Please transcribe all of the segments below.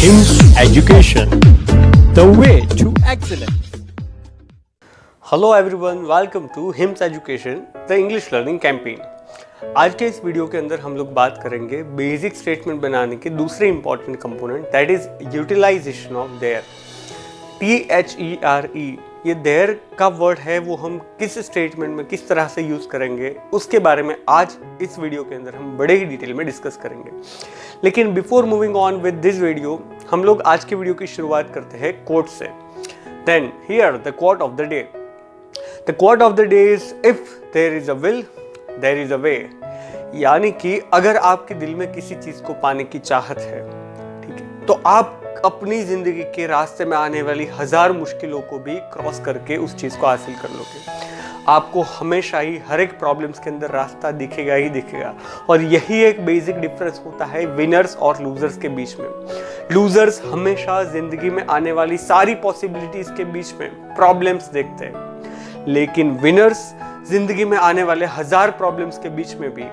HIMS Education, the way to excellence. Hello everyone, welcome to Hims education the English learning campaign. आज के इस video के अंदर हम लोग बात करेंगे बेसिक स्टेटमेंट बनाने के दूसरे important component, that is utilization of there. THERE, ये देयर का वर्ड है, वो हम किस स्टेटमेंट में किस तरह से यूज करेंगे उसके बारे में आज इस वीडियो के अंदर हम बड़े ही डिटेल में डिस्कस करेंगे। लेकिन before moving on with this video, हम लोग आज के वीडियो की शुरुआत करते हैं कोट से। Then here the quote of the day. The quote of the day is, if there is a will, there is a way। यानी कि अगर आपके दिल में किसी चीज को पाने की चाहत है, ठीक है, तो आप अपनी जिंदगी के रास्ते में आने वाली हजार मुश्किलों को भी क्रॉस करके उस चीज को हासिल कर लोगे। आपको हमेशा ही हर एक प्रॉब्लम्स के अंदर रास्ता दिखेगा ही दिखेगा। और यही एक बेसिक डिफरेंस होता है विनर्स और लूजर्स के बीच में। लूजर्स हमेशा जिंदगी में आने वाली सारी पॉसिबिलिटीज के बीच में प्रॉब्लम्स देखते हैं, लेकिन विनर्स जिंदगी में आने वाले हजार प्रॉब्लम्स के बीच में भी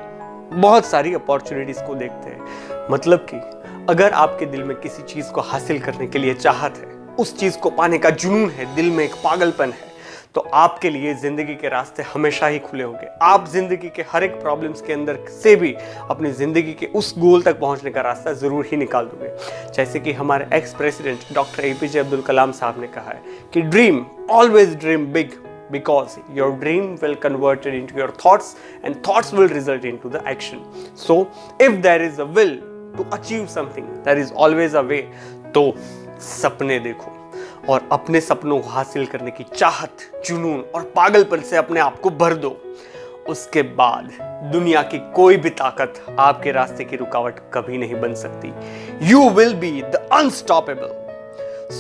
बहुत सारी अपॉर्चुनिटीज को देखते हैं। मतलब कि अगर आपके दिल में किसी चीज को हासिल करने के लिए चाहत है, उस चीज को पाने का जुनून है, दिल में एक पागलपन है, तो आपके लिए जिंदगी के रास्ते हमेशा ही खुले होंगे। आप जिंदगी के हर एक प्रॉब्लम्स के अंदर से भी अपनी जिंदगी के उस गोल तक पहुंचने का रास्ता जरूर ही निकाल दोगे। जैसे कि हमारे ex president doctor APJ Abdul Kalam साहब ने कहा है कि dream, always dream big, because your dream will convert it into your thoughts and thoughts will result into the action. So if there is a will to achieve something, there is always a way। तो सपने देखो और अपने सपनों को हासिल करने की चाहत, जुनून और पागलपन से अपने आप को भर दो। उसके बाद दुनिया की कोई भी ताकत आपके रास्ते की रुकावट कभी नहीं बन सकती। You will be the unstoppable।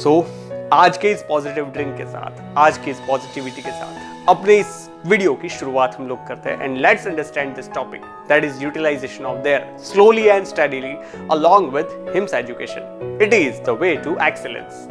So आज के इस पॉजिटिव ड्रिंक के साथ, आज की इस पॉजिटिविटी के साथ अपने इस वीडियो की शुरुआत हम लोग करते हैं। And let's understand this topic, that is utilization of there, slowly and steadily along with Hims education. It is the way to excellence.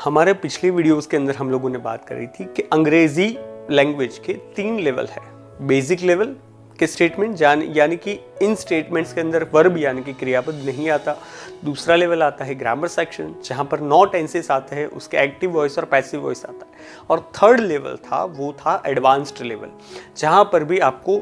हमारे पिछली वीडियोस के अंदर हम लोगों ने बात करी थी कि अंग्रेजी लैंग्वेज के 3 लेवल है। बेसिक लेवल के स्टेटमेंट, यानी कि इन स्टेटमेंट्स के अंदर वर्ब यानी कि क्रियापद नहीं आता। दूसरा लेवल आता है ग्रामर सेक्शन, जहां पर नॉट टेंसेस आते हैं, उसके एक्टिव वॉइस और पैसिव वॉइस आता है। और थर्ड लेवल था, वो था एडवांस्ड लेवल, जहां पर भी आपको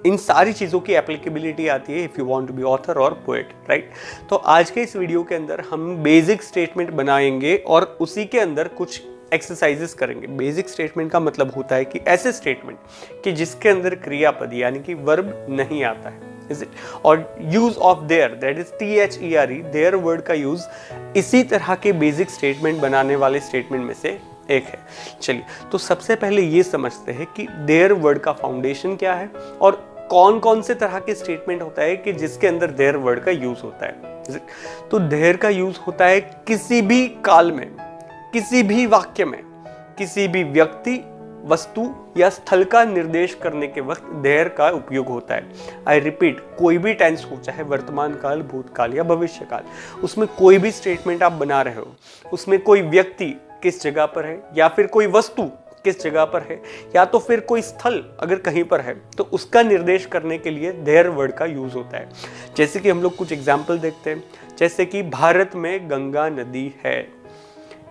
इन सारी चीज़ों की एप्लीकेबिलिटी आती है if you want to be author or poet, right. तो आज के इस वीडियो के अंदर हम बेसिक स्टेटमेंट बनाएंगे और उसी के अंदर कुछ एक्सरसाइजेस करेंगे। बेसिक स्टेटमेंट का मतलब होता है कि ऐसे स्टेटमेंट कि जिसके अंदर क्रियापद यानी कि वर्ब नहीं आता है, इज इट। और use of there, that is THERE, there word का यूज इसी तरह के बेसिक स्टेटमेंट बनाने वाले स्टेटमेंट में से एक है। चलिए, तो सबसे पहले ये समझते हैं कि देयर वर्ड का फाउंडेशन क्या है और कौन कौन से तरह के स्टेटमेंट होता है कि जिसके अंदर देयर वर्ड का यूज होता है। तो देयर का यूज होता है किसी भी काल में, किसी भी वाक्य में, किसी भी व्यक्ति, वस्तु या स्थल का निर्देश करने के वक्त देयर का उपयोग होता है। आई रिपीट, कोई भी टेंस हो, चाहे वर्तमान काल, भूतकाल या भविष्य काल, उसमें कोई भी स्टेटमेंट आप बना रहे हो, उसमें कोई व्यक्ति किस जगह पर है या फिर कोई वस्तु किस जगह पर है या तो फिर कोई स्थल अगर कहीं पर है, तो उसका निर्देश करने के लिए देयर वर्ड का यूज होता है। जैसे कि हम लोग कुछ एग्जाम्पल देखते हैं, जैसे कि भारत में गंगा नदी है।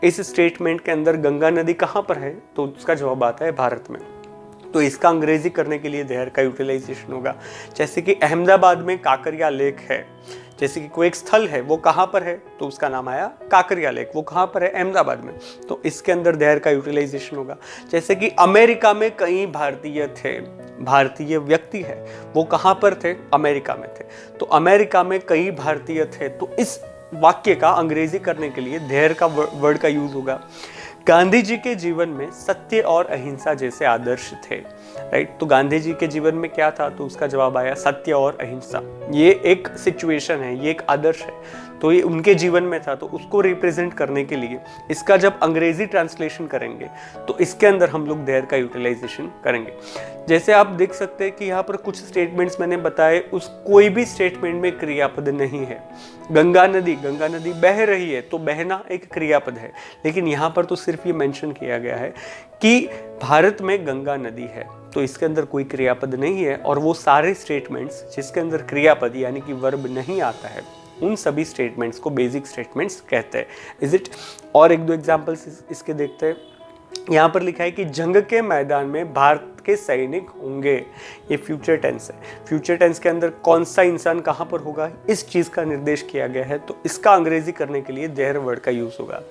इस स्टेटमेंट के अंदर गंगा नदी कहाँ पर है, तो उसका जवाब आता है भारत में। तो इसका अंग्रेजी करने के लिए देयर का यूटिलाइजेशन होगा। जैसे कि अहमदाबाद में काकरिया लेक है। जैसे कि कोई एक स्थल है, वो कहाँ पर है, तो उसका नाम आया काकरिया लेक, वो कहाँ पर है, अहमदाबाद में, तो इसके अंदर देयर का यूटिलाइजेशन होगा। जैसे कि अमेरिका में कई भारतीय थे, भारतीय व्यक्ति है, वो कहाँ पर थे, अमेरिका में थे, तो अमेरिका में कई भारतीय थे, तो इस वाक्य का अंग्रेजी करने के लिए देयर का वर्ड का यूज होगा। गांधी जी के जीवन में सत्य और अहिंसा जैसे आदर्श थे, राइट। तो गांधी जी के जीवन में क्या था, तो उसका जवाब आया सत्य और अहिंसा। ये एक सिचुएशन है, ये एक आदर्श है, तो ये उनके जीवन में था, तो उसको रिप्रेजेंट करने के लिए इसका जब अंग्रेजी ट्रांसलेशन करेंगे तो इसके अंदर हम लोग देयर का यूटिलाइजेशन करेंगे। जैसे आप देख सकते हैं कि यहाँ पर कुछ स्टेटमेंट्स मैंने बताए, उस कोई भी स्टेटमेंट में क्रियापद नहीं है। गंगा नदी बह रही है, तो बहना एक क्रियापद है, लेकिन यहाँ पर तो सिर्फ ये मेंशन किया गया है कि भारत में गंगा नदी है, तो इसके अंदर कोई क्रियापद नहीं है। और वो सारे स्टेटमेंट्स जिसके अंदर क्रियापद यानी कि वर्ब नहीं आता है, उन सभी स्टेटमेंट्स को बेसिक स्टेटमेंट्स कहते हैं। Is it? और एक दो एग्जांपल्स इसके देखते हैं। यहाँ पर लिखा है कि जंग के मैदान में भारत के सैनिक होंगे। ये फ्यूचर टेंस है। फ्यूचर टेंस के अंदर कौन सा इंसान कहाँ पर होगा, इस चीज का निर्देश किया गया है, तो इसका अंग्रेजी करने के लिए देयर वर्ड का यूज होगा।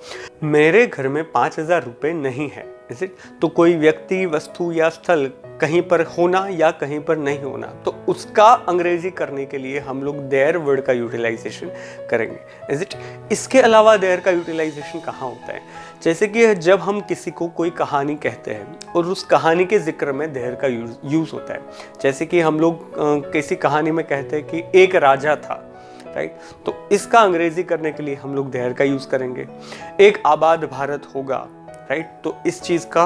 मेरे घर में 5,000 रुपए नहीं है। Is it? तो कोई व्यक्ति, वस्तु या स्थल कहीं पर होना या कहीं पर नहीं होना, तो उसका अंग्रेजी करने के लिए हम लोग देयर वर्ड का यूटिलाइजेशन करेंगे। Is it? इसके अलावा देयर का यूटिलाइजेशन कहाँ होता है? जैसे कि जब हम किसी को कोई कहानी कहते हैं और उस कहानी के जिक्र में देयर का यूज होता है। जैसे कि हम लोग किसी कहानी में कहते हैं कि एक राजा था, राइट? तो इसका अंग्रेजी करने के लिए हम लोग देयर का यूज करेंगे। एक आबाद भारत होगा, राइट? तो इस चीज़ का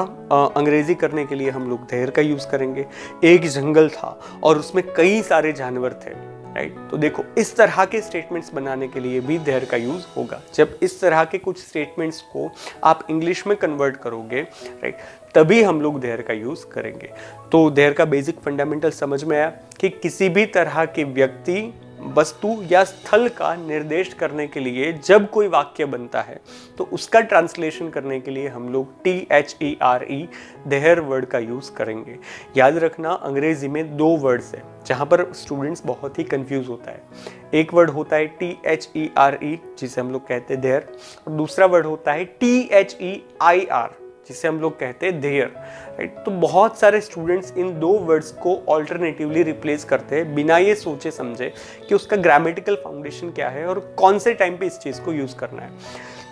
अंग्रेजी करने के लिए हम लोग देयर का यूज करेंगे। एक जंगल था और उसमें कई सारे जानवर थे, राइट? तो देखो, इस तरह के स्टेटमेंट्स बनाने के लिए भी देयर का यूज होगा। जब इस तरह के कुछ स्टेटमेंट्स को आप इंग्लिश में कन्वर्ट करोगे, राइट, तभी हम लोग देयर का यूज करेंगे। तो देयर का बेसिक फंडामेंटल समझ में आया कि किसी भी तरह के व्यक्ति, वस्तु या स्थल का निर्देश करने के लिए जब कोई वाक्य बनता है तो उसका ट्रांसलेशन करने के लिए हम लोग THERE देयर वर्ड का यूज करेंगे। याद रखना, अंग्रेजी में दो वर्ड्स है जहां पर स्टूडेंट्स बहुत ही कंफ्यूज होता है। एक वर्ड होता है THERE जिसे हम लोग कहते हैं देयर, और दूसरा वर्ड होता है THEIR जिसे हम लोग कहते हैं देयर, राइट? तो बहुत सारे स्टूडेंट्स इन दो वर्ड्स को ऑल्टरनेटिवली रिप्लेस करते हैं बिना ये सोचे समझे कि उसका ग्रामेटिकल फाउंडेशन क्या है और कौन से टाइम पे इस चीज़ को यूज़ करना है।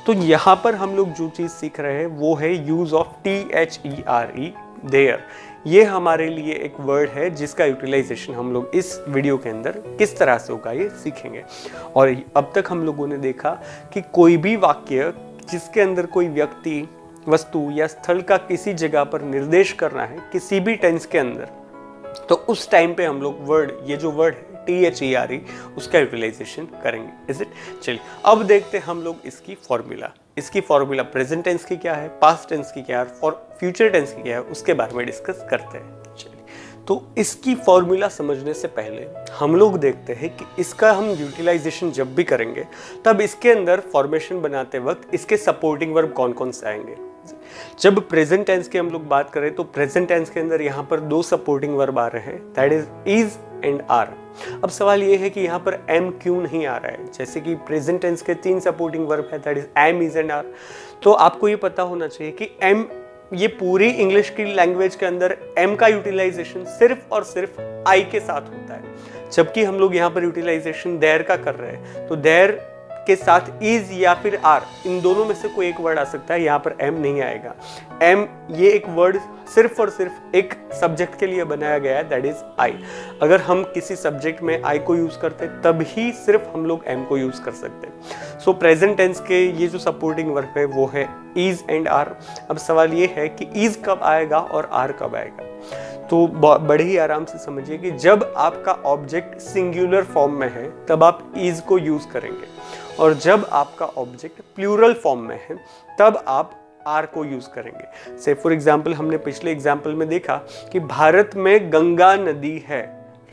तो यहाँ पर हम लोग जो चीज़ सीख रहे हैं वो है यूज़ ऑफ THERE देयर। ये हमारे लिए एक वर्ड है जिसका यूटिलाइजेशन हम लोग इस वीडियो के अंदर किस तरह से होगा ये सीखेंगे। और अब तक हम लोगों ने देखा कि कोई भी वाक्य जिसके अंदर कोई व्यक्ति, वस्तु या स्थल का किसी जगह पर निर्देश करना है किसी भी टेंस के अंदर, तो उस टाइम पे हम लोग वर्ड, ये जो वर्ड है THERE, उसका यूटिलाइजेशन करेंगे। Is it? चलिए अब देखते हैं हम लोग इसकी फॉर्मूला प्रेजेंट टेंस की क्या है, पास्ट टेंस की क्या है, और फ्यूचर टेंस की क्या है, उसके बारे में डिस्कस करते हैं। चलिए, तो इसकी फॉर्मूला समझने से पहले हम लोग देखते हैं कि इसका हम यूटिलाइजेशन जब भी करेंगे तब इसके अंदर फॉर्मेशन बनाते वक्त इसके सपोर्टिंग वर्ब कौन कौन से आएंगे। जब प्रेजेंट टेंस की हम लोग बात करें तो प्रेजेंट टेंस के अंदर यहाँ पर दो सपोर्टिंग वर्ब आ रहे हैं, दैट इज एंड आर। अब सवाल ये है कि यहाँ पर एम क्यों नहीं आ रहा है? जैसे कि प्रेजेंट टेंस के 3 सपोर्टिंग वर्ब है, that is am, is and are. तो आपको ये पता होना चाहिए कि एम, ये पूरी इंग्लिश की लैंग्वेज के अंदर एम का यूटिलाइजेशन सिर्फ और सिर्फ आई के साथ होता है, जबकि हम लोग यहाँ पर यूटिलाइजेशन देयर का कर रहे हैं। तो देयर के साथ इज या फिर आर, इन दोनों में से कोई एक वर्ड आ सकता है, यहाँ पर एम नहीं आएगा। एम ये एक वर्ड सिर्फ और सिर्फ एक सब्जेक्ट के लिए बनाया गया है, दैट इज आई। अगर हम किसी सब्जेक्ट में आई को यूज करते तभी सिर्फ हम लोग एम को यूज कर सकते हैं। सो प्रेजेंट टेंस के ये जो सपोर्टिंग वर्ब है वो है इज एंड आर। अब सवाल ये है कि इज कब आएगा और आर कब आएगा? तो बड़े ही आराम से समझिए कि जब आपका ऑब्जेक्ट सिंगुलर फॉर्म में है तब आप इज को यूज करेंगे, और जब आपका ऑब्जेक्ट प्लूरल फॉर्म में है तब आप आर को यूज करेंगे। से फॉर एग्जाम्पल, हमने पिछले एग्जाम्पल में देखा कि भारत में गंगा नदी है,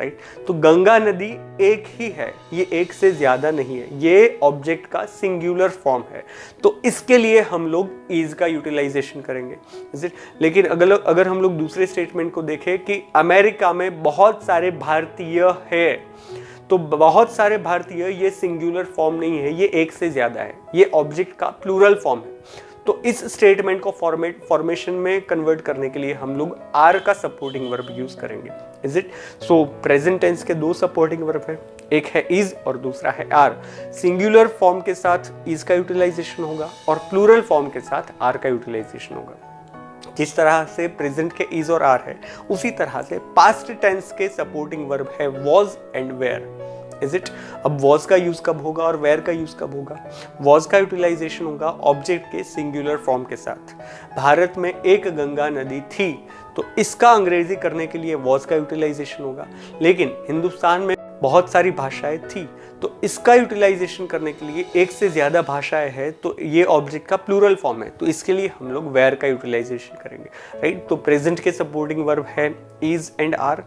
राइट? तो गंगा नदी एक ही है, ये एक से ज्यादा नहीं है, ये ऑब्जेक्ट का सिंगुलर फॉर्म है, तो इसके लिए हम लोग इज का यूटिलाइजेशन करेंगे। लेकिन अगर हम लोग दूसरे स्टेटमेंट को देखें कि अमेरिका में बहुत सारे भारतीय है, तो बहुत सारे भारतीय ये सिंगुलर फॉर्म नहीं है, ये एक से ज्यादा है, ये ऑब्जेक्ट का प्लूरल फॉर्म है। तो इस स्टेटमेंट को फॉर्मेशन में कन्वर्ट करने के लिए हम लोग आर का सपोर्टिंग वर्ब यूज करेंगे। Is it? So present tense के दो सपोर्टिंग वर्ब है, एक है इज और दूसरा है आर। सिंगुलर फॉर्म के साथ इज का यूटिलाइजेशन होगा और प्लूरल फॉर्म के साथ आर का यूटिलाइजेशन होगा। जिस तरह से प्रेजेंट के इज और आर है, उसी तरह से पास्ट टेंस के सपोर्टिंग वर्ब है was and were. Is it? अब वॉज का यूज कब होगा और वेयर का यूज कब होगा? वॉज का यूटिलाइजेशन होगा ऑब्जेक्ट के सिंगुलर फॉर्म के साथ। भारत में एक गंगा नदी थी, तो इसका अंग्रेजी करने के लिए वॉज का यूटिलाइजेशन होगा। लेकिन हिंदुस्तान में बहुत सारी भाषाएं थी, तो इसका यूटिलाइजेशन करने के लिए एक से ज्यादा भाषाएं हैं, तो ये ऑब्जेक्ट का प्लूरल फॉर्म है, तो इसके लिए हम लोग वेयर का यूटिलाइजेशन करेंगे, राइट? तो प्रेजेंट के सपोर्टिंग वर्ब है is and are,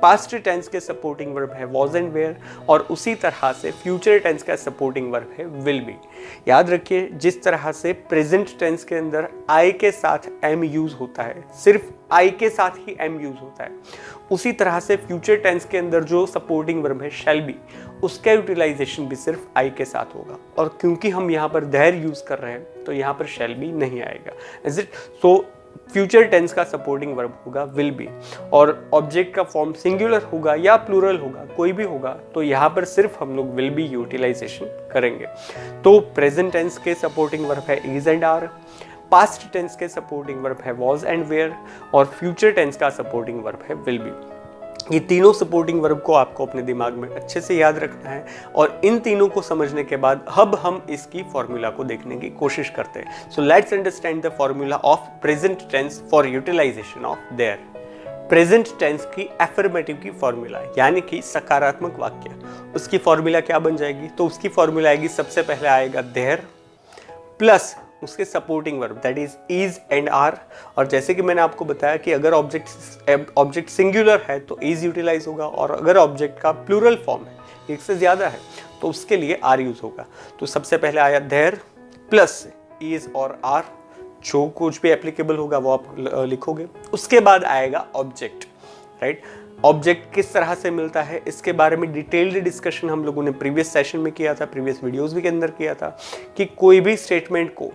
past tense के सपोर्टिंग वर्ब है वॉज एंड वेयर, और उसी तरह से फ्यूचर टेंस का सपोर्टिंग वर्ब है विल बी। याद रखिए, जिस तरह से प्रेजेंट टेंस के अंदर आई के साथ एम यूज होता है, सिर्फ आई के साथ ही एम यूज होता है, उसी तरह से फ्यूचर टेंस के अंदर जो सपोर्टिंग वर्ब है शैल बी, उसका यूटिलाइजेशन भी सिर्फ आई के साथ होगा। और क्योंकि हम यहाँ पर देयर यूज कर रहे हैं तो यहाँ पर शैल बी नहीं आएगा। Is it? So future tense का सपोर्टिंग वर्ब होगा विल बी, और ऑब्जेक्ट का फॉर्म सिंगुलर होगा या प्लूरल होगा, कोई भी होगा, तो यहाँ पर सिर्फ हम लोग विल बी यूटिलाइजेशन करेंगे। तो प्रेजेंट टेंस के सपोर्टिंग वर्ब है is and are, past tense के सपोर्टिंग वर्ब है वॉज एंड वेयर, और फ्यूचर टेंस का सपोर्टिंग वर्ब है विल बी। ये तीनों सपोर्टिंग वर्ब को आपको अपने दिमाग में अच्छे से याद रखना है, और इन तीनों को समझने के बाद अब हम इसकी फॉर्मूला को देखने की कोशिश करते हैं। So let's understand the formula of present tense for utilization of there. Present tense की एफर्मेटिव की फॉर्मूला, यानी कि सकारात्मक वाक्य, उसकी फॉर्मूला क्या बन जाएगी? तो उसकी फॉर्मूला आएगी, सबसे पहले आएगा देयर प्लस उसके supporting verb that is and are. और जैसे कि मैंने आपको बताया कि अगर ऑब्जेक्ट सिंगुलर है तो इज यूटिलाइज होगा, और अगर ऑब्जेक्ट का प्लूरल फॉर्म है, एक से ज्यादा है, तो उसके लिए आर यूज होगा। तो सबसे पहले आया देयर प्लस इज और आर, जो कुछ भी एप्लीकेबल होगा वो आप लिखोगे। उसके बाद आएगा ऑब्जेक्ट, राइट? ऑब्जेक्ट किस तरह से मिलता है, इसके बारे में डिटेल्ड डिस्कशन हम लोगों ने प्रीवियस सेशन में किया था, प्रीवियस वीडियोस भी के अंदर किया था, कि कोई भी स्टेटमेंट को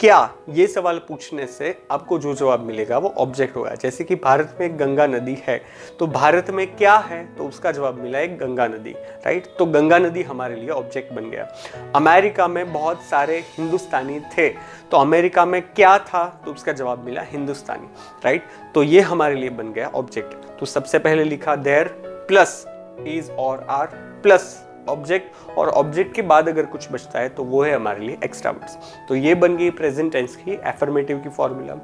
क्या, ये सवाल पूछने से आपको जो जवाब मिलेगा वो ऑब्जेक्ट होगा। जैसे कि भारत में गंगा नदी है, तो भारत में क्या है, तो उसका जवाब मिला है गंगा नदी, राइट? तो गंगा नदी हमारे लिए ऑब्जेक्ट बन गया। अमेरिका में बहुत सारे हिंदुस्तानी थे, तो अमेरिका में क्या था, तो उसका जवाब मिला हिंदुस्तानी, राइट? तो ये हमारे लिए बन गया ऑब्जेक्ट। तो सबसे पहले लिखा देयर प्लस इज और आर प्लस ऑब्जेक्ट, और ऑब्जेक्ट के बाद अगर कुछ बचता है तो वो है हमारे लिए एक्स्ट्रा वर्ड्स। तो ये बन गई प्रेजेंट टेंस की एफर्मेटिव की फॉर्मूला।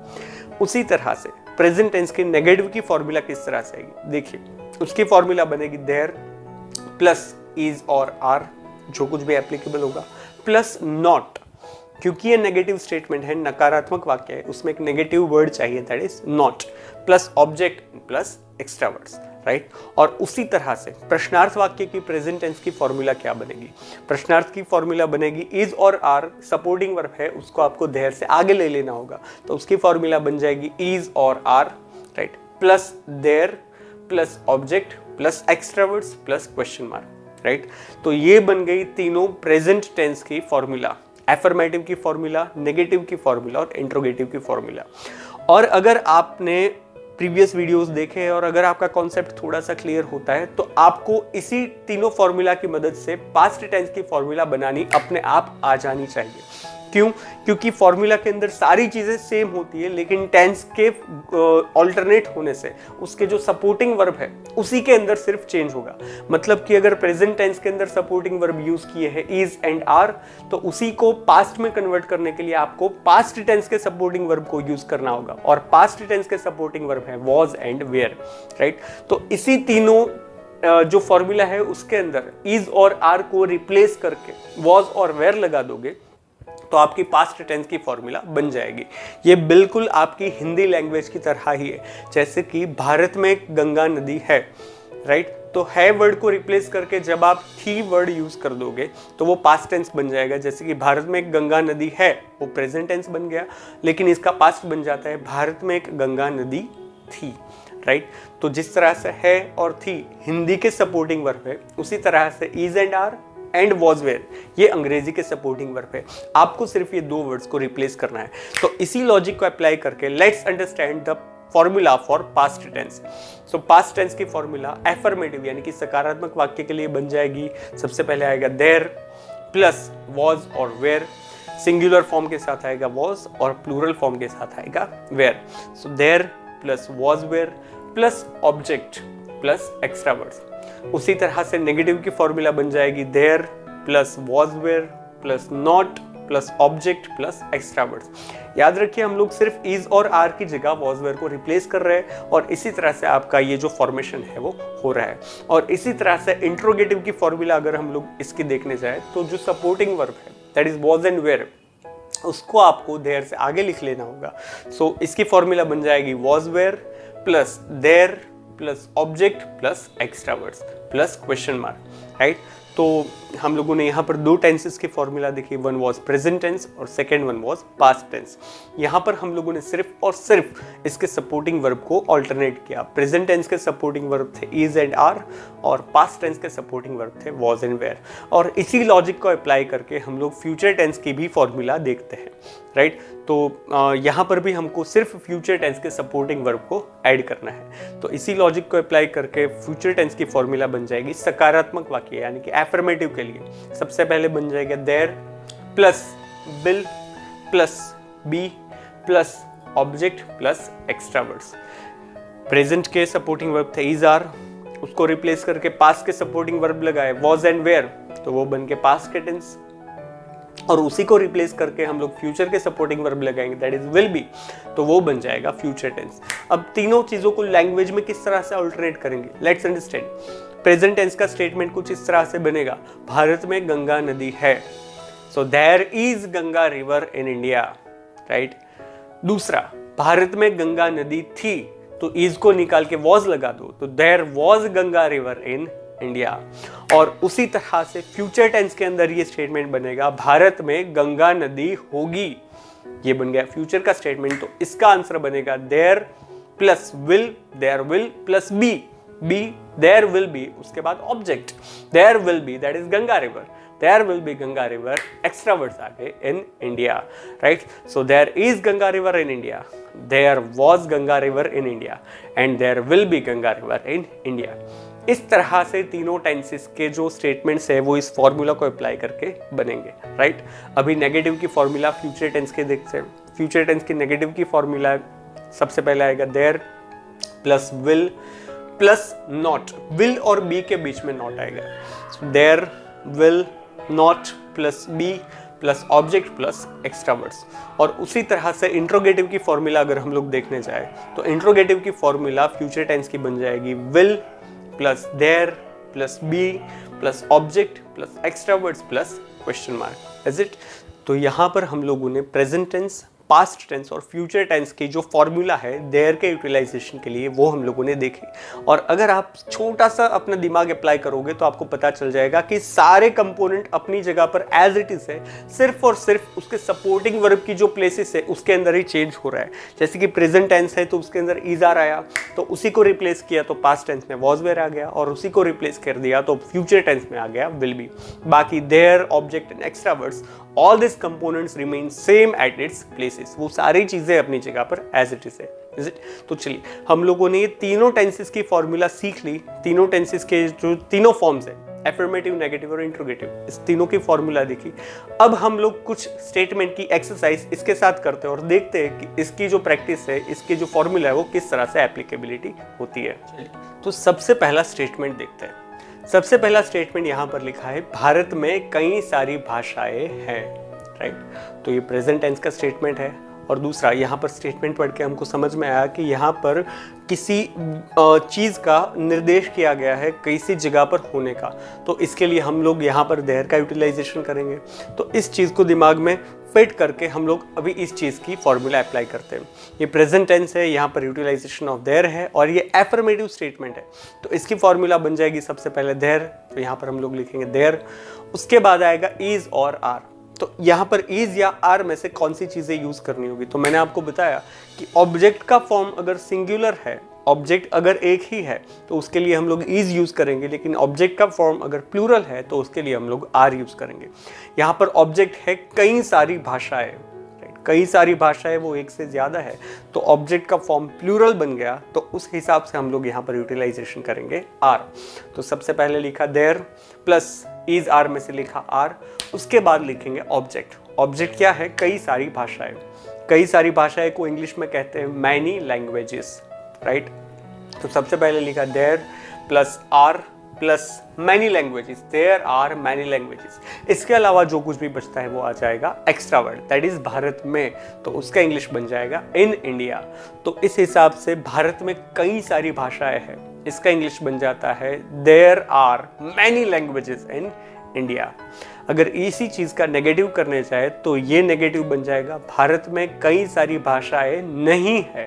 उसी तरह से प्रेजेंट टेंस की नेगेटिव की फॉर्मूला किस तरह से आएगी, देखिए उसकी फॉर्मूला बनेगी देयर प्लस इज और आर, जो कुछ भी एप्लीकेबल होगा, प्लस नॉट, क्योंकि ये नेगेटिव स्टेटमेंट है, नकारात्मक वाक्य है, उसमें एक नेगेटिव वर्ड चाहिए that is not, plus object plus extra words, right? और उसी तरह से प्रश्नार्थ वाक्य की प्रेजेंट टेंस की फॉर्मूला क्या बनेगी? प्रश्नार्थ की फॉर्मूला बनेगी इज और आर, सपोर्टिंग वर्ब है, उसको आपको देयर से आगे ले लेना होगा, तो उसकी फॉर्मूला बन जाएगी इज और are, right, plus there plus object plus extra words plus question mark, right? तो ये बन गई तीनों प्रेजेंट टेंस की फॉर्मूला, एफर्मेटिव की फॉर्मूला, नेगेटिव की फॉर्मूला और इंट्रोगेटिव की फॉर्मूला। और अगर आपने प्रीवियस वीडियोस देखे और अगर आपका कॉन्सेप्ट थोड़ा सा क्लियर होता है, तो आपको इसी तीनों फॉर्मूला की मदद से पास्ट टेंस की फॉर्मूला बनानी अपने आप आ जानी चाहिए। क्यों? क्योंकि फॉर्मूला के अंदर सारी चीजें सेम होती है, लेकिन टेंस के ऑल्टरनेट होने से उसके जो सपोर्टिंग वर्ब है उसी के अंदर सिर्फ चेंज होगा। मतलब कि अगर प्रेजेंट टेंस के अंदर सपोर्टिंग वर्ब यूज किए हैं इज एंड आर, तो उसी को पास्ट में कन्वर्ट करने के लिए आपको पास्ट टेंस के सपोर्टिंग वर्ब को यूज करना होगा, और पास्ट टेंस के सपोर्टिंग वर्ब है वॉज एंड वेयर, राइट? तो इसी तीनों जो फॉर्मूला है उसके अंदर इज और आर को रिप्लेस करके वॉज और वेयर लगा दोगे तो आपकी पास्ट टेंस की फॉर्मूला बन जाएगी। ये बिल्कुल आपकी हिंदी लैंग्वेज की तरह ही है। जैसे कि भारत में गंगा नदी है, राइट? तो है वर्ड को रिप्लेस करके जब आप थी वर्ड यूज कर दोगे तो वो पास्ट टेंस बन जाएगा। जैसे कि भारत में एक गंगा नदी है, वो प्रेजेंट टेंस बन गया, लेकिन इसका पास्ट बन जाता है भारत में एक गंगा नदी थी, राइट? तो जिस तरह से है और थी हिंदी के सपोर्टिंग वर्ब है, उसी तरह से is and are and was were ये अंग्रेजी के सपोर्टिंग वर्ब है। आपको सिर्फ ये दो वर्ड्स को रिप्लेस करना है। तो इसी लॉजिक को अप्लाई करके let's understand the formula for past tense. So past tense की फॉर्मूला एफर्मेटिव यानी कि सकारात्मक वाक्य के लिए बन जाएगी। सबसे पहले आएगा देयर प्लस वॉज और वेयर, सिंगुलर फॉर्म के साथ आएगा वॉज और प्लूरल फॉर्म के साथ आएगा were. So there plus was were plus object plus extra words. उसी तरह से नेगेटिव की फॉर्मूला बन जाएगी there plus was were plus not plus object plus extra words. याद रखिए हम लोग सिर्फ इज और आर की जगह वॉज वेयर को रिप्लेस कर रहे हैं और इसी तरह से आपका ये जो फॉर्मेशन है वो हो रहा है। और इसी तरह से इंट्रोगेटिव की फॉर्मूला अगर हम लोग इसकी देखने जाए तो जो सपोर्टिंग वर्ब है that is was and were, उसको आपको देयर से आगे लिख लेना होगा। सो इसकी फॉर्मूला बन जाएगी was were plus there plus object plus extra words plus question mark, right. तो हम लोगों ने यहाँ पर दो टेंसेस के फॉर्मूला देखी, वन वाज प्रेजेंट टेंस और second one was past tense. यहाँ पर हम लोगों ने सिर्फ और सिर्फ इसके सपोर्टिंग वर्ब को ऑल्टरनेट किया। प्रेजेंट टेंस के सपोर्टिंग वर्ब थे इज एंड आर और पास्ट टेंस के सपोर्टिंग वर्ब थे वाज एंड वेयर, और इसी लॉजिक को अप्लाई करके हम लोग फ्यूचर टेंस की भी फॉर्मूला देखते हैं, राइट। तो यहाँ पर भी हमको सिर्फ फ्यूचर टेंस के सपोर्टिंग वर्ब को ऐड करना है। तो इसी लॉजिक को अप्लाई करके फ्यूचर टेंस की फॉर्मूला बन जाएगी सकारात्मक वाक्य यानी कि एफर्मेटिव के लिए सबसे पहले बन जाएगा there plus will plus be plus object plus extra words. Present के सपोर्टिंग वर्ब थे इज आर, उसको रिप्लेस करके पास्ट के सपोर्टिंग वर्ब लगाए वाज एंड वेयर, तो वो बन के पास्ट के टेंस, और उसी को रिप्लेस करके हम लोग फ्यूचर के सपोर्टिंग वर्ब लगाएंगे दैट इज विल बी, तो वो बन जाएगा फ्यूचर टेंस। अब तीनों चीजों को लैंग्वेज में किस तरह से अल्टरनेट करेंगे, लेट्स अंडरस्टैंड। प्रेजेंट टेंस का स्टेटमेंट कुछ इस तरह से बनेगा, भारत में गंगा नदी है, so there is Ganga river in India, right. दूसरा, भारत में गंगा नदी थी, तो इज को निकाल के वॉज लगा दो, तो there was Ganga river in India. और उसी तरह से फ्यूचर टेंस के अंदर ये स्टेटमेंट बनेगा, भारत में गंगा नदी होगी, ये बन गया फ्यूचर का स्टेटमेंट। तो इसका आंसर बनेगा there plus will, there will plus be, be there will be, उसके बाद object there will be that is Ganga river, there will be Ganga river, extra words आगे in India, right. So there is Ganga river in India, there was Ganga river in India and there will be Ganga river in India. इस तरह से तीनों tenses के जो statements है वो इस फॉर्मूला को अप्लाई करके बनेंगे, राइट। अभी नेगेटिव की फॉर्मूला फ्यूचर टेंस के देखते हैं। फ्यूचर टेंस की नेगेटिव की फॉर्मूला सबसे पहले आएगा there plus will plus not, will और बी के बीच में नॉट आएगा, there will not plus be plus object plus extra words. और उसी तरह से इंट्रोगेटिव की फॉर्मूला अगर हम लोग देखने जाए तो इंट्रोगेटिव की फॉर्मूला फ्यूचर टेंस की बन जाएगी will plus there plus be plus object plus extra words plus question mark, is it. तो यहाँ पर हम लोगों ने प्रेजेंट टेंस, पास्ट टेंस और फ्यूचर टेंस की जो फॉर्मूला है देयर के यूटिलाइजेशन के लिए वो हम लोगों ने देखी। और अगर आप छोटा सा अपना दिमाग अप्लाई करोगे तो आपको पता चल जाएगा कि सारे कंपोनेंट अपनी जगह पर एज इट इज है, सिर्फ और सिर्फ उसके सपोर्टिंग वर्ब की जो प्लेसेस है उसके अंदर ही चेंज हो रहा है। जैसे कि प्रेजेंट टेंस है तो उसके अंदर इज आर आया, तो उसी को रिप्लेस किया तो पास्ट टेंस में वॉज वेयर आ गया, और उसी को रिप्लेस कर दिया तो फ्यूचर टेंस में आ गया विल बी। बाकी there, object and extra words, all these components remain same at its places, वो सारी चीजें अपनी जगह पर as it is है, is it? तो चलिए हम लोगों ने ये तीनों टेंसेस की फॉर्मूला सीख ली, तीनों टेंसेस के जो तीनों फॉर्म्स है एफर्मेटिव, नेगेटिव और इंट्रोगेटिव, इस तीनों की फॉर्मूला देखी। अब हम लोग कुछ स्टेटमेंट की एक्सरसाइज इसके साथ करते हैं और देखते हैं कि इसकी जो प्रैक्टिस है, इसकी जो फॉर्मूला है वो किस तरह से एप्लीकेबिलिटी होती है। तो सबसे पहला स्टेटमेंट देखते हैं। सबसे पहला स्टेटमेंट यहाँ पर लिखा है भारत में कई सारी भाषाएं हैं, राइट। तो ये प्रेजेंट टेंस का स्टेटमेंट है। और दूसरा, यहाँ पर स्टेटमेंट पढ़ के हमको समझ में आया कि यहाँ पर किसी चीज़ का निर्देश किया गया है किसी जगह पर होने का, तो इसके लिए हम लोग यहाँ पर देयर का यूटिलाइजेशन करेंगे। तो इस चीज़ को दिमाग में फिट करके हम लोग अभी इस चीज़ की फॉर्मूला अप्लाई करते हैं। ये प्रेजेंट टेंस है, यहाँ पर यूटिलाइजेशन ऑफ देयर है और ये एफर्मेटिव स्टेटमेंट है, तो इसकी फॉर्मूला बन जाएगी सबसे पहले देयर, तो यहाँ पर हम लोग लिखेंगे देयर, उसके बाद आएगा इज और आर। तो यहाँ पर इज या आर में से कौन सी चीज़ें यूज़ करनी होगी, तो मैंने आपको बताया कि ऑब्जेक्ट का फॉर्म अगर सिंगुलर है, ऑब्जेक्ट अगर एक ही है तो उसके लिए हम लोग इज यूज़ करेंगे, लेकिन ऑब्जेक्ट का फॉर्म अगर प्लूरल है तो उसके लिए हम लोग आर यूज़ करेंगे। यहाँ पर ऑब्जेक्ट है कई सारी भाषाएं, कई सारी भाषाएं, वो एक से ज़्यादा है, तो ऑब्जेक्ट का फॉर्म प्लूरल बन गया, तो उस हिसाब से हम लोग यहाँ पर यूटिलाइजेशन करेंगे आर। तो सबसे पहले लिखा देयर प्लस इज आर में से लिखा आर, उसके बाद लिखेंगे ऑब्जेक्ट। ऑब्जेक्ट क्या है, कई सारी भाषाएं। कई सारी भाषाएं को इंग्लिश में कहते हैं मैनी लैंग्वेजेस, राइट। तो सबसे पहले लिखा there plus are plus many languages, there are many languages. इसके अलावा जो कुछ भी बचता है वो आ जाएगा extra word, that is Bharat में, तो उसका इंग्लिश बन जाएगा इन इंडिया। तो इस हिसाब से भारत में कई सारी भाषाएं हैं, इसका इंग्लिश बन जाता है there are many languages in India. अगर इसी चीज़ का नेगेटिव करने चाहे तो ये नेगेटिव बन जाएगा भारत में कई सारी भाषाएं नहीं है,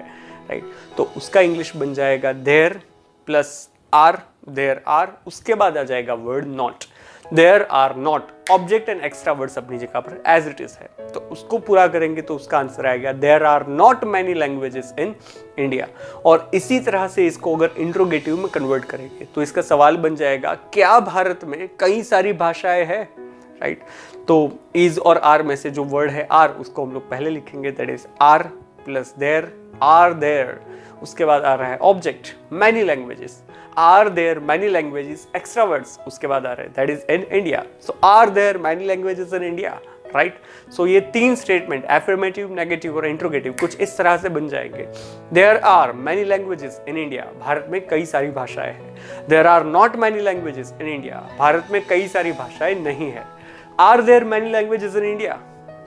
राइट। तो उसका इंग्लिश बन जाएगा there plus are, there are, उसके बाद आ जाएगा word not, there are not, object and extra words अपनी जगह पर एज इट इज है, तो उसको पूरा करेंगे तो उसका आंसर आएगा there are not many languages in India. और इसी तरह से इसको अगर इंट्रोगेटिव में कन्वर्ट करेंगे तो इसका सवाल बन जाएगा क्या भारत में कई सारी भाषाएं हैं, राइट। तो इज और आर में से जो वर्ड है आर, उसको हम लोग पहले लिखेंगे, that is are plus there, are there, उसके बाद आ रहा है object many languages, are there many languages, extra words, उसके बाद आ रहा है that is in India, so are there many languages in India, right. So ये तीन स्टेटमेंट एफर्मेटिव, नेगेटिव और इंट्रोगेटिव कुछ इस तरह से बन जाएंगे। There are many languages in India, Bharat में कई सारी भाषाएं हैं। There are not many languages in India, Bharat में कई सारी भाषाएं नहीं है। Are there many languages in India,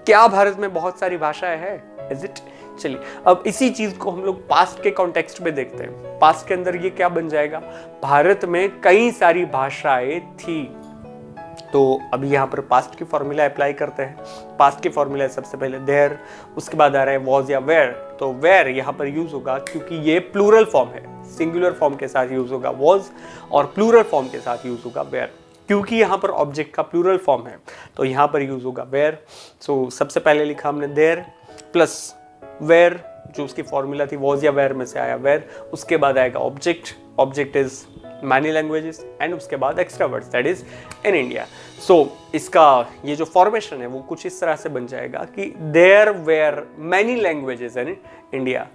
क्या भारत में बहुत सारी भाषाएं हैं, इज इट। चलिए अब इसी चीज को हम लोग पास्ट के कॉन्टेक्स्ट में देखते हैं। पास्ट के अंदर ये क्या बन जाएगा, भारत में कई सारी भाषाएं थी। तो अभी यहाँ पर पास्ट की फॉर्मूला अप्लाई करते हैं। पास्ट की फॉर्मूला सबसे पहले देयर, उसके बाद आ रहा है वॉज या वेयर। तो वेयर यहाँ पर यूज होगा क्योंकि ये प्लूरल फॉर्म है, सिंगुलर फॉर्म के साथ यूज होगा वॉज और प्लूरल फॉर्म के साथ यूज होगा वेयर। क्योंकि यहाँ पर ऑब्जेक्ट का प्लूरल फॉर्म है तो यहाँ पर यूज होगा वेयर। सो सबसे पहले लिखा हमने देयर प्लस वेयर, जो उसकी फॉर्मूला थी वॉज या वेयर में से आया वेयर, उसके बाद आएगा object, object is many languages and उसके बाद extra words that is in India. So इसका ये जो फॉर्मेशन है वो कुछ इस तरह से बन जाएगा कि there were many languages in India.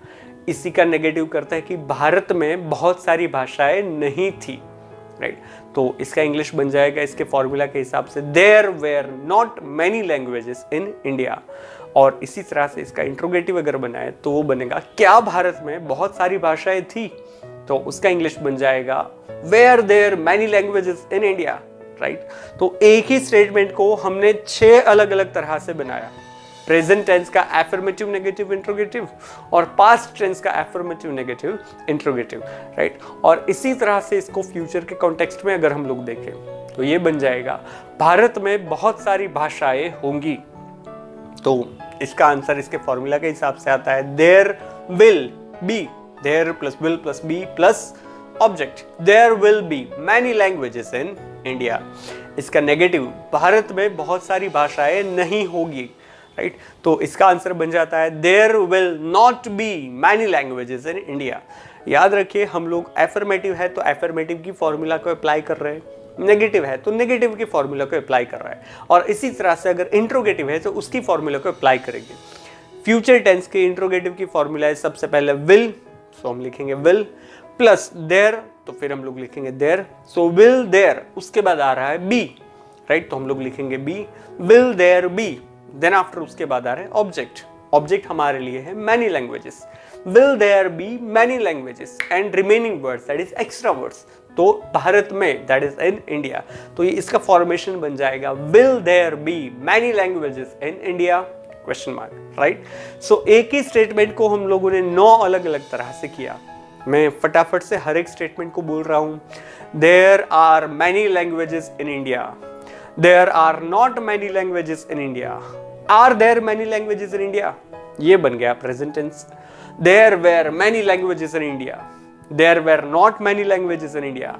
इसी का नेगेटिव करता है कि भारत में बहुत सारी भाषाएं नहीं थी, राइट। तो इसका इंग्लिश बन जाएगा इसके फॉर्मूला के हिसाब से there were not many languages in India. और इसी तरह से इसका इंट्रोगेटिव अगर बनाए तो वो बनेगा क्या भारत में बहुत सारी भाषाएं थी, तो उसका इंग्लिश बन जाएगा were there many languages in India, right. तो एक ही स्टेटमेंट को हमने 6 अलग अलग तरह से बनाया। प्रेजेंट टेंस का एफर्मेटिव, नेगेटिव, इंट्रोगेटिव और पास्ट टेंस का एफर्मेटिव, नेगेटिव, इंट्रोगेटिव, राइट। और इसी तरह से इसको फ्यूचर के कॉन्टेक्स्ट में अगर हम लोग देखें तो ये बन जाएगा भारत में बहुत सारी भाषाएं होंगी। तो इसका आंसर इसके फॉर्मूला के हिसाब से आता है there will be, there plus will plus be plus object, there will be many languages in India. इसका नेगेटिव भारत में बहुत सारी भाषाएं नहीं होगी, राइट। तो इसका आंसर बन जाता है there will not be many languages in India. याद रखिए हम लोग एफर्मेटिव है तो एफर्मेटिव की फॉर्मूला को अप्लाई कर रहे हैं, नेगेटिव है तो नेगेटिव की फॉर्मूला को अप्लाई कर रहा है, और इसी तरह से अगर इंट्रोगेटिव है तो उसकी फॉर्मूला को अप्लाई करेंगे। फ्यूचर टेंस के इंट्रोगेटिव की फॉर्मूला है सबसे पहले विल, सो हम लिखेंगे विल प्लस देयर, तो फिर हम लोग लिखेंगे देयर, सो विल देयर, उसके बाद आ रहा है बी, राइट। तो हम लोग लिखेंगे be, will there be, then after उसके बाद आ रहा है ऑब्जेक्ट, ऑब्जेक्ट हमारे लिए है many languages, will there be many languages and remaining words that is extra words, तो भारत में दैट इज इन इंडिया। तो ये इसका फॉर्मेशन बन जाएगा will there be many languages in India question mark, right. So एक ही स्टेटमेंट को हम लोगों ने 9 अलग अलग तरह से किया। मैं फटाफट से हर एक स्टेटमेंट को बोल रहा हूं। There are many languages in India, there are not many languages in India, are there many languages in India, ये बन गया present tense. There were many languages in India, there were not many languages in India,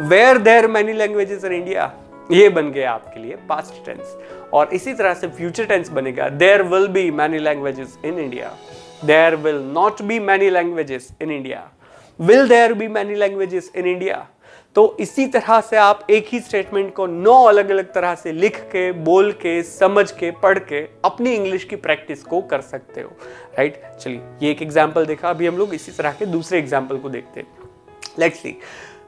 were there many languages in India, ये बन गया आपके लिए past tense. और इसी तरह से फ्यूचर टेंस बनेगा there will be many languages in India, there will not be many languages in India, will there be many languages in India. तो इसी तरह से आप एक ही स्टेटमेंट को 9 अलग अलग तरह से लिख के, बोल के, समझ के, पढ़ के अपनी इंग्लिश की प्रैक्टिस को कर सकते हो, राइट। चलिए ये एक एग्जाम्पल देखा, अभी हम लोग इसी तरह के दूसरे एग्जाम्पल को देखते हैं। लेट्स सी,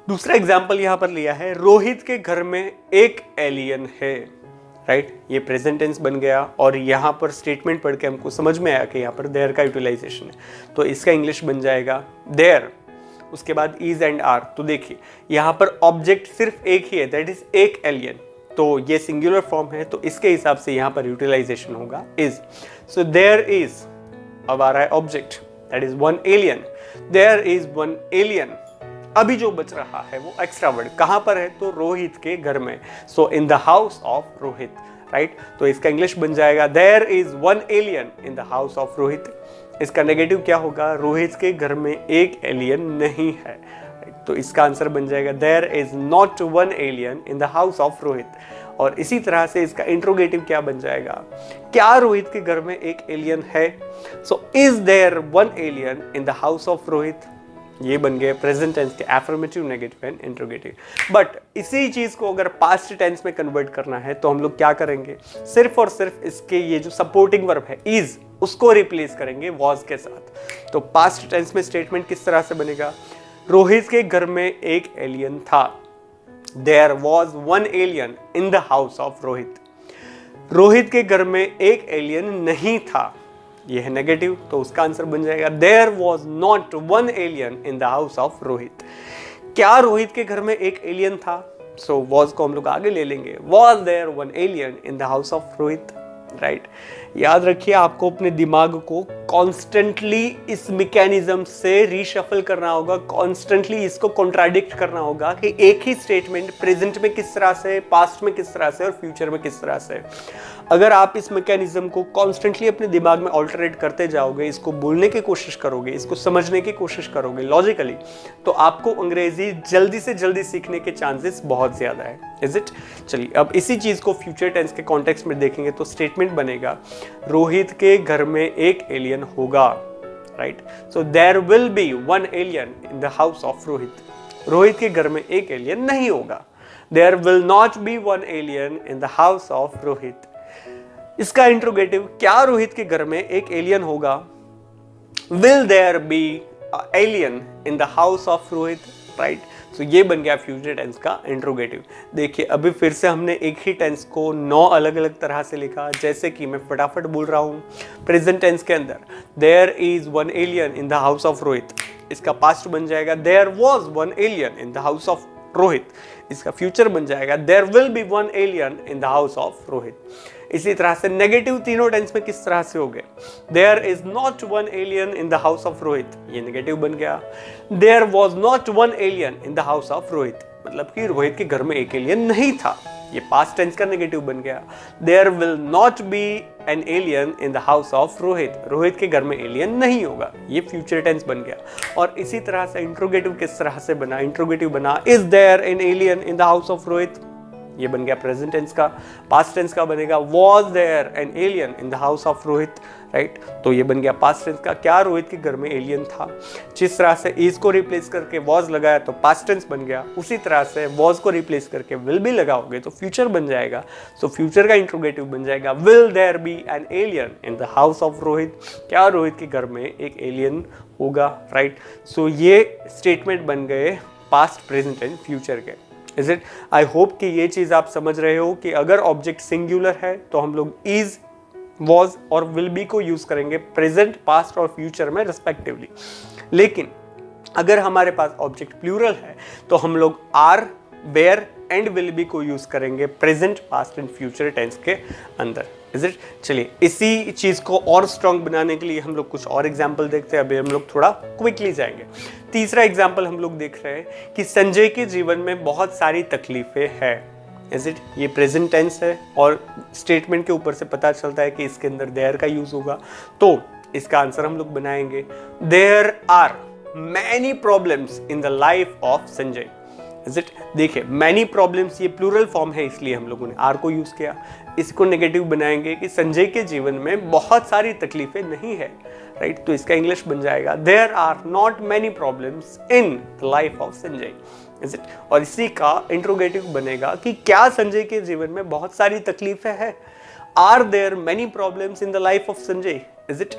दूसरा एग्जाम्पल यहाँ पर लिया है, रोहित के घर में एक एलियन है, राइट। ये प्रेजेंट टेंस बन गया और यहाँ पर स्टेटमेंट पढ़ के हमको समझ में आया कि यहाँ पर देयर का यूटिलाइजेशन है, तो इसका इंग्लिश बन जाएगा देयर, उसके बाद इज एंड आर। तो देखिए यहाँ पर ऑब्जेक्ट सिर्फ एक ही है, दैट इज एक एलियन, तो ये सिंगुलर फॉर्म है तो इसके हिसाब से यहाँ पर यूटिलाइजेशन होगा इज। सो देयर इज, अब आ रहा है object that is one alien, there is one alien. अभी जो बच रहा है वो एक्स्ट्रा वर्ड कहां पर है, तो रोहित के घर में, so in the house of Rohit, right. तो इसका इंग्लिश बन जाएगा there is one alien in the house of Rohit. इसका नेगेटिव क्या होगा, रोहित के घर में एक एलियन नहीं है, तो इसका आंसर बन जाएगा there is not one alien in the house of Rohit. और इसी तरह से इसका इंट्रोगेटिव क्या बन जाएगा, क्या रोहित के घर में एक एलियन है। So is there one alien in the house of Rohit, ये बन गए प्रेजेंट टेंस के affirmative, negative and interrogative. But इसी चीज को अगर पास्ट टेंस में कन्वर्ट करना है तो हम लोग क्या करेंगे, सिर्फ और सिर्फ इसके ये जो सपोर्टिंग वर्ब है इज, उसको रिप्लेस करेंगे वॉज के साथ। तो पास्ट टेंस में स्टेटमेंट किस तरह से बनेगा, रोहित के घर में एक एलियन था, there was one alien in the house of Rohit. Rohit के घर में एक एलियन नहीं था, ये है नेगेटिव, तो उसका आंसर बन जाएगा there was not one alien in the house of Rohit. क्या रोहित के घर में एक एलियन था, सो वॉज को हम लोग आगे ले लेंगे, was there one alien in the house of Rohit, right. याद रखिए आपको अपने दिमाग को कॉन्स्टेंटली इस मैकेनिज्म से रीशफल करना होगा, कॉन्स्टेंटली इसको कॉन्ट्राडिक्ट करना होगा कि एक ही स्टेटमेंट प्रेजेंट में किस तरह से, पास्ट में किस तरह से और फ्यूचर में किस तरह से। अगर आप इस मैकेनिज्म को कॉन्स्टेंटली अपने दिमाग में ऑल्टरेट करते जाओगे, इसको बोलने की कोशिश करोगे, इसको समझने की कोशिश करोगे लॉजिकली, तो आपको अंग्रेजी जल्दी से जल्दी सीखने के चांसेस बहुत ज्यादा है। Is it? चलिए अब इसी चीज को फ्यूचर टेंस के कॉन्टेक्स्ट में देखेंगे तो स्टेटमेंट बनेगा रोहित के घर में एक एलियन होगा, right. So there will be one alien in the house of Rohit. Rohit के घर में एक एलियन नहीं होगा, there will not be one alien in the house of Rohit. इसका इंट्रोगेटिव, क्या रोहित के घर में एक एलियन होगा, will there be alien in the house of Rohit, right. So ये बन गया फ्यूचर टेंस का इंट्रोगेटिव। देखिए अभी फिर से हमने एक ही टेंस को 9 अलग अलग तरह से लिखा, जैसे कि मैं फटाफट बोल रहा हूँ। प्रेजेंट टेंस के अंदर there is one alien in the house of Rohit, इसका पास्ट बन जाएगा there was one alien in the house of Rohit. इसका फ्यूचर बन जाएगा there will be one alien in the house of Rohit. इसी तरह से नेगेटिव तीनों टेंस में किस तरह से हो गए, there is not one alien in the house of Rohit, ये नेगेटिव बन गया। There was not one alien in the house of Rohit, मतलब कि रोहित के घर में एक एलियन नहीं था, ये पास्ट टेंस का नेगेटिव बन गया। There will not be an alien in the house of Rohit, Rohit के घर में एलियन नहीं होगा, ये फ्यूचर टेंस बन गया। और इसी तरह से इंट्रोगेटिव किस तरह से बना, इंट्रोगेटिव बना is there an alien in the house of Rohit, ये बन गया प्रेजेंट टेंस का। पास्ट टेंस का बनेगा was there an alien in the house of Rohit, right. तो ये बन गया पास्ट टेंस का, क्या रोहित के घर में एलियन था। जिस तरह से इज को रिप्लेस करके वॉज लगाया तो पास्ट टेंस बन गया, उसी तरह से वॉज को रिप्लेस करके विल भी लगाओगे तो फ्यूचर बन जाएगा। सो फ्यूचर का इंट्रोगेटिव बन जाएगा will there be an alien in the house of Rohit, क्या रोहित के घर में एक एलियन होगा, राइट। सो ये स्टेटमेंट बन गए पास्ट, प्रेजेंट एंड फ्यूचर के। Is it? आई होप कि ये चीज आप समझ रहे हो कि अगर ऑब्जेक्ट सिंगुलर है तो हम लोग इज, वॉज और विल बी को यूज करेंगे प्रेजेंट, पास्ट और फ्यूचर में रिस्पेक्टिवली। लेकिन अगर हमारे पास ऑब्जेक्ट प्लूरल है तो हम लोग are, were and will be को यूज करेंगे present, past and future tense के अंदर। Is it? चलिए इसी चीज को और स्ट्रॉन्ग बनाने के लिए हम लोग कुछ और एग्जाम्पल देखते हैं। अभी हम लोग थोड़ा क्विकली जाएंगे। तीसरा एग्जाम्पल हम लोग देख रहे हैं कि संजय के जीवन में बहुत सारी तकलीफें हैं। Is it? ये प्रेजेंट टेंस है और स्टेटमेंट के ऊपर से पता चलता है कि इसके अंदर देयर का यूज होगा, तो इसका आंसर हम लोग बनाएंगे there are many problems in the life of Sanjay. Is it? देखिए मैनी प्रॉब्लम्स ये प्लूरल फॉर्म है, इसलिए हम लोगों ने आर को यूज किया। इसको नेगेटिव बनाएंगे कि संजय के जीवन में बहुत सारी तकलीफें नहीं है, राइट। तो इसका इंग्लिश बन जाएगा there are not many problems in the life of Sanjay. Is it? और इसी का इंट्रोगेटिव बनेगा कि क्या संजय के जीवन में बहुत सारी तकलीफें हैं, are there many problems in the life of Sanjay. Is it?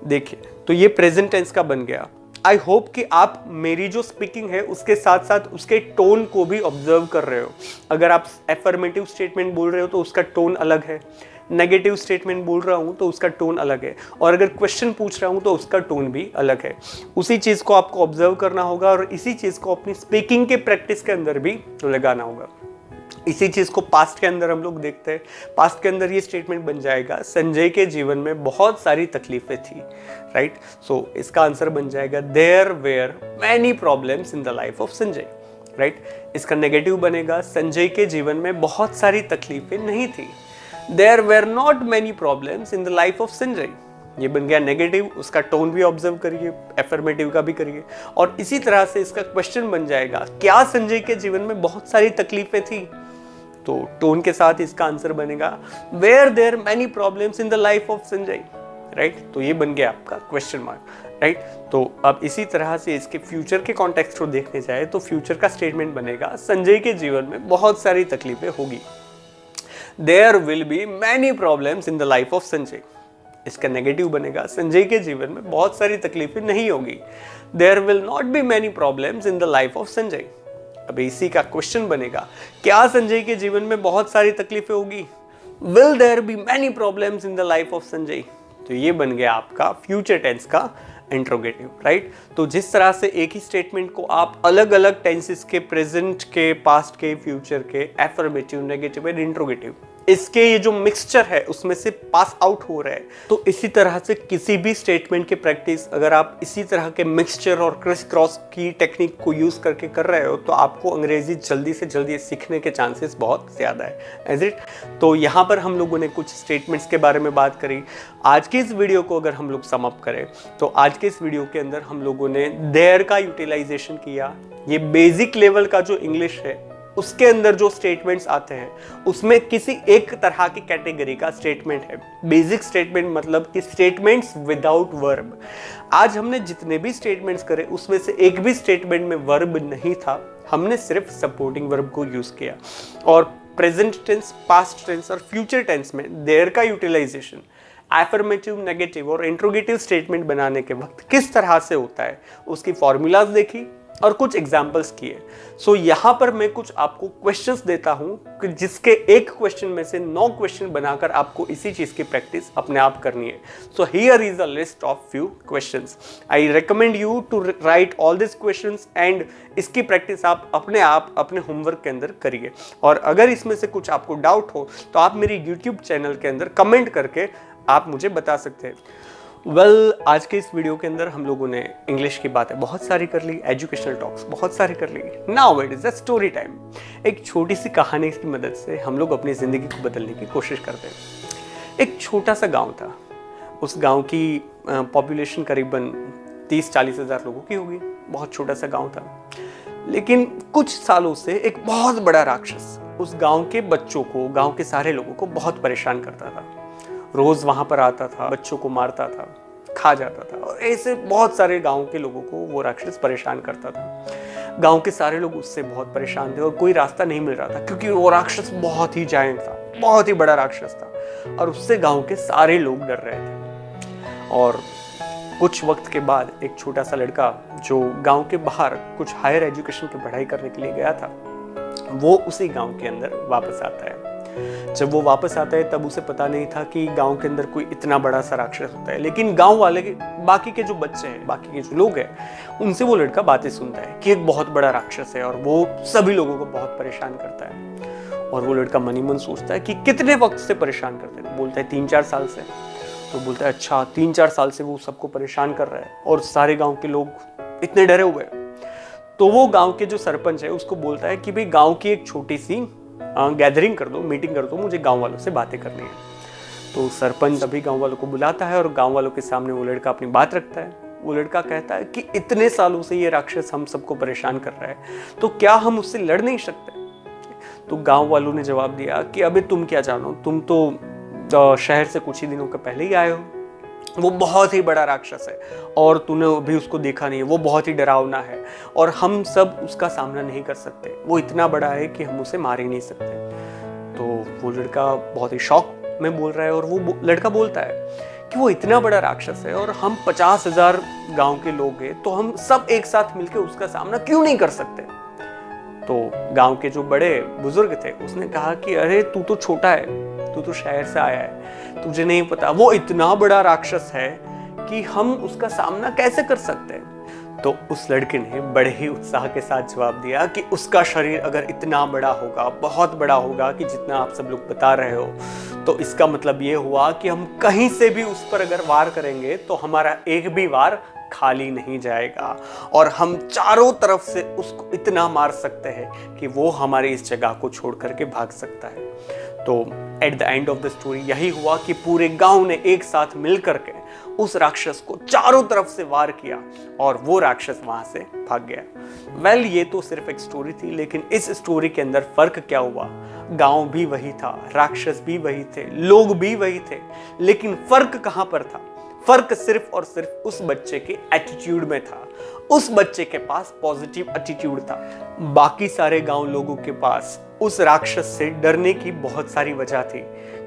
देखिए तो ये प्रेजेंट टेंस का बन गया। आई होप कि आप मेरी जो स्पीकिंग है उसके साथ साथ उसके टोन को भी ऑब्जर्व कर रहे हो। अगर आप एफर्मेटिव स्टेटमेंट बोल रहे हो तो उसका टोन अलग है, नेगेटिव स्टेटमेंट बोल रहा हूँ तो उसका टोन अलग है, और अगर क्वेश्चन पूछ रहा हूँ तो उसका टोन भी अलग है। उसी चीज़ को आपको ऑब्जर्व करना होगा और इसी चीज़ को अपनी स्पीकिंग के प्रैक्टिस के अंदर भी लगाना होगा। इसी चीज़ को पास्ट के अंदर हम लोग देखते हैं। पास्ट के अंदर ये स्टेटमेंट बन जाएगा संजय के जीवन में बहुत सारी तकलीफें थी, राइट। सो इसका आंसर बन जाएगा there were many problems in the life of Sanjay, right. इसका नेगेटिव बनेगा संजय के जीवन में बहुत सारी तकलीफें नहीं थी, there were not many problems in the life of Sanjay. ये बन गया नेगेटिव, उसका टोन भी ऑब्जर्व करिए, एफर्मेटिव का भी करिए। और इसी तरह से इसका क्वेश्चन बन जाएगा, क्या संजय के जीवन में बहुत सारी तकलीफें थी? तो टोन के साथ इसका आंसर बनेगा, were there many problems in the life of Sanjay, right. तो ये बन गया आपका क्वेश्चन मार्क, राइट। तो अब इसी तरह से इसके फ्यूचर के कॉन्टेक्स्ट को देखने जाए तो फ्यूचर का स्टेटमेंट बनेगा, संजय के जीवन में बहुत सारी तकलीफें होगी। There will be many problems in the life of Sanjay. इसका नेगेटिव बनेगा, संजय के जीवन में बहुत सारी तकलीफें नहीं होगी। There will not be many problems in the life of Sanjay. अब इसी का क्वेश्चन बनेगा, क्या संजय के जीवन में बहुत सारी तकलीफें होगी? Will there be many problems in the life of Sanjay. तो ये बन गया आपका फ्यूचर टेंस का इंट्रोगेटिव, राइट। तो जिस तरह से एक ही स्टेटमेंट को आप अलग अलग टेंसेस के, प्रेजेंट के, पास्ट के, फ्यूचर के, एफर्मेटिव, नेगेटिव एंड इंट्रोगेटिव, इसके ये जो मिक्सचर है उसमें से पास आउट हो रहा है, तो इसी तरह से किसी भी स्टेटमेंट की प्रैक्टिस अगर आप इसी तरह के मिक्सचर और क्रिस क्रॉस की टेक्निक को यूज करके कर रहे हो तो आपको अंग्रेजी जल्दी से जल्दी सीखने के चांसेस बहुत ज़्यादा है, एज इट। तो यहाँ पर हम लोगों ने कुछ स्टेटमेंट्स के बारे में बात करी। आज की इस वीडियो को अगर हम लोग सम अप करें तो आज के इस वीडियो के अंदर हम लोगों ने देयर का यूटिलाइजेशन किया। ये बेसिक लेवल का जो इंग्लिश है उसके अंदर जो स्टेटमेंट्स आते हैं उसमें किसी एक तरह की कैटेगरी का स्टेटमेंट है। बेसिक स्टेटमेंट मतलब कि स्टेटमेंट्स विदाउट वर्ब। आज हमने जितने भी स्टेटमेंट्स करे उसमें से एक भी स्टेटमेंट में वर्ब नहीं था, हमने सिर्फ सपोर्टिंग वर्ब को यूज किया। और प्रेजेंट टेंस, पास्ट टेंस और फ्यूचर टेंस में देयर का यूटिलाइजेशन एफर्मेटिव, नेगेटिव और इंट्रोगेटिव स्टेटमेंट बनाने के वक्त किस तरह से होता है उसकी फॉर्मूलाज देखी और कुछ एग्जाम्पल्स किए। सो यहाँ पर मैं कुछ आपको क्वेश्चंस देता हूँ कि जिसके एक क्वेश्चन में से 9 क्वेश्चन बनाकर आपको इसी चीज की प्रैक्टिस अपने आप करनी है। So here is a list of few questions. I recommend you to write all this questions and इसकी प्रैक्टिस आप अपने होमवर्क के अंदर करिए। और अगर इसमें से कुछ आपको डाउट हो तो आप मेरी यूट्यूब चैनल के अंदर कमेंट करके आप मुझे बता सकते हैं। आज के इस वीडियो के अंदर हम लोगों ने इंग्लिश की बातें बहुत सारी कर ली, एजुकेशनल टॉक्स बहुत सारी कर ली। Now it is a story time. एक छोटी सी कहानी की मदद से हम लोग अपनी ज़िंदगी को बदलने की कोशिश करते हैं। एक छोटा सा गांव था, उस गांव की पॉपुलेशन करीबन 30-40 हज़ार लोगों की होगी। बहुत छोटा सा गांव था, लेकिन कुछ सालों से एक बहुत बड़ा राक्षस उस गांव के बच्चों को, गांव के सारे लोगों को बहुत परेशान करता था। रोज वहां पर आता था, बच्चों को मारता था, खा जाता था और ऐसे बहुत सारे गांव के लोगों को वो राक्षस परेशान करता था। गांव के सारे लोग उससे बहुत परेशान थे और कोई रास्ता नहीं मिल रहा था क्योंकि वो राक्षस बहुत ही जायंट था, बहुत ही बड़ा राक्षस था और उससे गांव के सारे लोग डर रहे थे। और कुछ वक्त के बाद एक छोटा सा लड़का जो गांव के बाहर कुछ हायर एजुकेशन की पढ़ाई करने के लिए गया था, वो उसी गांव के अंदर वापस आता है। जब वो वापस आता है तब उसे पता नहीं था कि गांव के अंदर कोई इतना बड़ा सा राक्षस होता है। लेकिन गांव वाले बाकी के जो बच्चे हैं, बाकी के जो लोग हैं, उनसे वो लड़का बातें सुनता है कि एक बहुत बड़ा राक्षस है और वो सभी लोगों को बहुत परेशान करता है। और वो लड़का मन ही मन सोचता है कि कितने वक्त से परेशान करते हैं? बोलता है 3-4 साल से। तो बोलता है अच्छा 3-4 साल से वो सबको परेशान कर रहा है और सारे गाँव के लोग इतने डरे हुए हैं। तो वो गाँव के जो सरपंच है उसको बोलता है कि भाई गाँव की एक छोटी सी गैदरिंग कर दो, मीटिंग कर दो, मुझे गांव वालों से बातें करनी है। तो सरपंच सभी गांव वालों को बुलाता है और गांव वालों के सामने वो लड़का अपनी बात रखता है। वो लड़का कहता है कि इतने सालों से ये राक्षस हम सबको परेशान कर रहा है, तो क्या हम उससे लड़ नहीं सकते? तो गांव वालों ने जवाब दिया कि अबे तुम क्या जानो, तुम तो शहर से कुछ ही दिनों के पहले ही आए हो। वो बहुत ही बड़ा राक्षस है और तूने अभी उसको देखा नहीं है, वो बहुत ही डरावना है और हम सब उसका सामना नहीं कर सकते। वो इतना बड़ा है कि हम उसे मार ही नहीं सकते। तो वो लड़का बहुत ही शॉक में बोल रहा है और वो लड़का बोलता है कि वो इतना बड़ा राक्षस है और हम 50,000 गांव के लोग हैं, तो हम सब एक साथ मिलकर उसका सामना क्यों नहीं कर सकते? तो गांव के जो बड़े बुजुर्ग थे उसने कहा कि अरे तू तो छोटा है, तू तो शहर से आया है, तुझे नहीं पता वो इतना बड़ा राक्षस है कि हम उसका सामना कैसे कर सकते हैं? तो उस लड़के ने बड़े ही उत्साह के साथ जवाब दिया कि उसका शरीर अगर इतना बड़ा होगा, बहुत बड़ा होगा कि जितना आप सब लोग बता रहे हो, तो इसका मतलब ये हुआ कि हम कहीं से भी उस पर अगर वार करेंगे तो हमारा एक भी वार खाली नहीं जाएगा और हम चारों तरफ से उसको इतना मार सकते हैं कि वो हमारी इस जगह को छोड़ करके भाग सकता है। तो eight the end of the story यही हुआ कि पूरे गांव ने एक साथ मिल करके उस राक्षस को चारों तरफ से वार किया और वो राक्षस वहां से भाग गया। वेल, ये तो सिर्फ एक स्टोरी थी, लेकिन इस स्टोरी के अंदर फर्क क्या हुआ? गांव भी वही था, राक्षस भी वही थे, लोग भी वही थे, लेकिन फर्क कहां पर था? फर्क सिर्फ और सिर्फ उस बच्चे के एटीट्यूड में था। उस बच्चे के पास पॉजिटिव एटीट्यूड था। बाकी सारे गांव लोगों के पास उस राक्षस से डरने की बहुत सारी वजह थी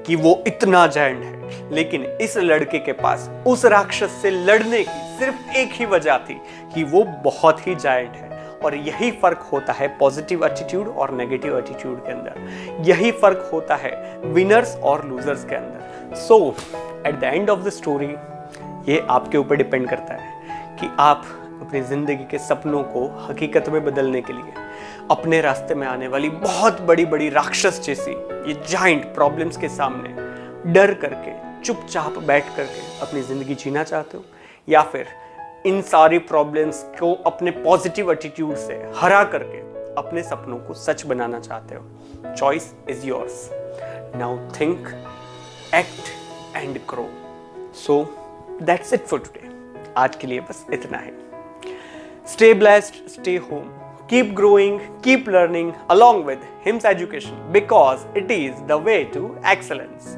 कि वो इतना जायंट है, लेकिन इस लड़के के पास उस राक्षस से लड़ने की सिर्फ एक ही वजह थी कि वो बहुत ही जायंट है। और यही फर्क होता है पॉजिटिव एटीट्यूड और नेगेटिव एटीट्यूड के अंदर। यही फर्क होता है विनर्स और लूजर्स के अंदर। So at the end of the story ये आपके ऊपर डिपेंड करता है कि आप अपनी जिंदगी के सपनों को हकीकत में बदलने के लिए अपने रास्ते में आने वाली बहुत बड़ी बड़ी राक्षस जैसी ये जाइंट प्रॉब्लम्स के सामने डर करके चुपचाप बैठ करके अपनी जिंदगी जीना चाहते हो, या फिर इन सारी प्रॉब्लम्स को अपने पॉजिटिव एटीट्यूड से हरा करके अपने सपनों को सच बनाना चाहते हो। Choice is yours. Now think, act and grow. So that's it for today. आज के लिए बस इतना है। Stay blessed, stay home, keep growing, keep learning along with HIMS education, because it is the way to excellence.